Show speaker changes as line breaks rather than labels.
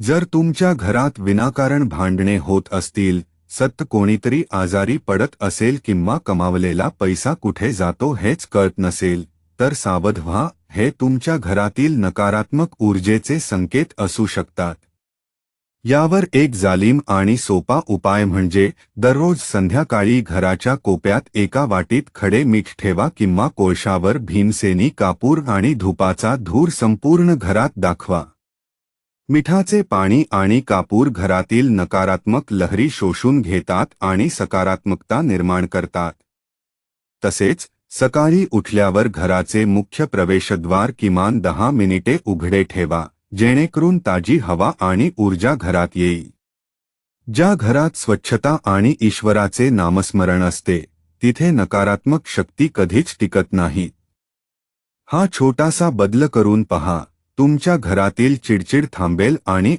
जर तुमच्या घरात विनाकारण भांडणे होत असतील, सतत कोणीतरी आजारी पडत असेल किंवा कमावलेला पैसा कुठे जातो हेच कळत नसेल, तर सावध व्हा, हे तुमच्या घरातील नकारात्मक ऊर्जेचे संकेत असू शकतात. यावर एक जालीम आणि सोपा उपाय म्हणजे दररोज संध्याकाळी घराच्या कोपऱ्यात एका वाटीत खडे मीठ ठेवा किंवा कोळशावर भीमसेनी कापूर आणि धुपाचा धूर संपूर्ण घरात दाखवा. मिठाचे पाणी आणि कापूर घरातील नकारात्मक लहरी शोषून घेतात आणि सकारात्मकता निर्माण करतात. तसेच सकाळी उठल्यावर घराचे मुख्य प्रवेशद्वार किमान 10 मिनिटे उघडे ठेवा, जेणेकरून ताजी हवा आणि ऊर्जा घरात येईल. ज्या घरात स्वच्छता आणि ईश्वराचे नामस्मरण असते, तिथे नकारात्मक शक्ती कधीच टिकत नाही. हा छोटासा बदल करून पहा, तुमच्या घरातील चिडचिड थांबेल आणि